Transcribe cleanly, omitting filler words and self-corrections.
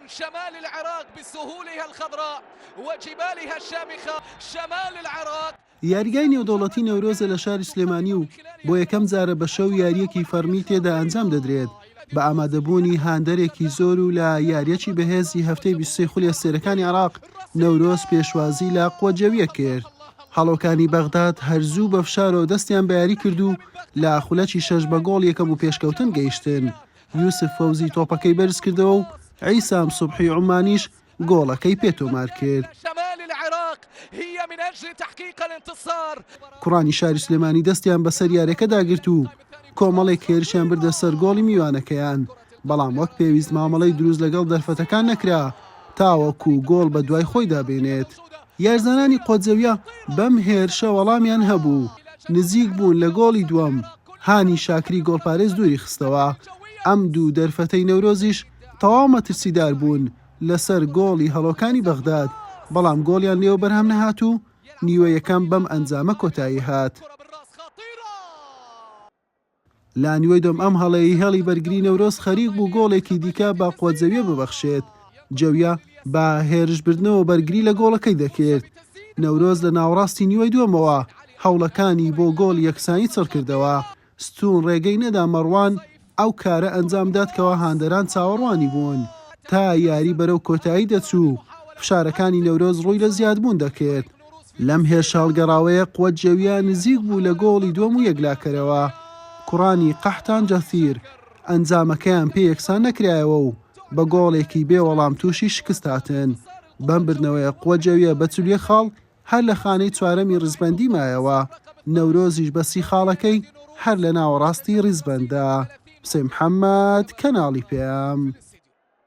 شمال العراق بسهولها الخضراء وجبالها الشامخة. شمال العراق یاریگای نێودەوڵەتی نەورۆزە لە شاری سلێمانی و بۆ یەکەم جارە بە شەو یاریەکی فەرمی تێدا ئەنجام دەدرێت بە ئامادەبوونی هاندەرێکی زۆر و لە یاریەکی بەهێزی هەفتەی 23 خولی سێرەکانی عراق نەورۆز پێشوازی لە قووەجەویە کرد. هەڵۆکانی بەغداد هەرزوو بە فشارەوە دەستیان بە یاری کرد و لە خولەکی 6 بە گۆڵ یەکەم و پێشکەوتن گەیشتن. یوسف فەوزی تۆپەکەی بەرز کردەوە و عیسام سوبحی عومانیش گۆڵەکەی پێتۆمار کرد. هي من أجل تحقيق الانتصار. کوڕانی شاری سلێمانی دەستیان بەسەر یاریەکە داگرت و کۆمەڵێک هێرشیان بردە سەر گۆڵی میوانەکەیان، بەڵام وەک پێویست مامەڵەی دروست لەگەڵ دەرفەتەکان نەکرا تاوەکو گۆڵ بە دوای خۆی دابێنێت. یارزانانی قۆجەویە بەم هێرشە وەڵامیان هەبوو، نزیک بوون لە گۆڵی دووەم. هانی شاکری گۆڵپارێز دووری خستەوە. ئەم دوو دەرفەتەی نەورۆزیش تەواو مەترسیدار بوون لەسەر گۆڵی هەڵۆکانی بەغداد، بەڵام گۆڵیان لێوە بەرهەم نەهات و نیوە یەکەم بەم ئەنجامە کۆتایی هات. لا نیوەی دۆم ئەم هەڵەیەی هێڵی بەرگری نەورۆز خەریک بوو گۆڵێکی دیکە بە قۆجەویە ببەخشێت. جەویە بە هێرشبردنەوە بەرگری لە گۆڵەکەی دەکرد. نەورۆز لە ناوەڕاستی نیوەی دووەمەوە هەوڵەکانی بۆ گۆڵ یەکسانی چڕ کردەوە. ستون ڕێگەی نەدا مەڕوان ئەو کارە ئەنجامدات کەەوە هاندەران چاوەڕوانی بوون. تا یاری بەرەو کۆتایی دەچوو فشارەکانی نەورۆز ڕووی لە زیادبوون دەکرد. لەم هێرشاڵگەڕاوەیە قووەجەویە نزیک بوو لە گۆڵی دووەم و یەکلاکەرەوە. کوڕانی قەحتان جەثیر ئەنجامەکەیان پێ یەکسان نەکرایەوە و بە گۆڵێکی بێوەڵام تووشی شکست هاتن. بەم بردنەوەیە قووەجەویە بە چولێ خاڵ هەر لە خانەی چوارەمی ڕیزبەندی مایەوە. نەورۆزیش بە سی خاڵەکەی هەر لە ناوەڕاستی ڕیزبەندە. حوسێن محەممەد، کەناڵی پێم.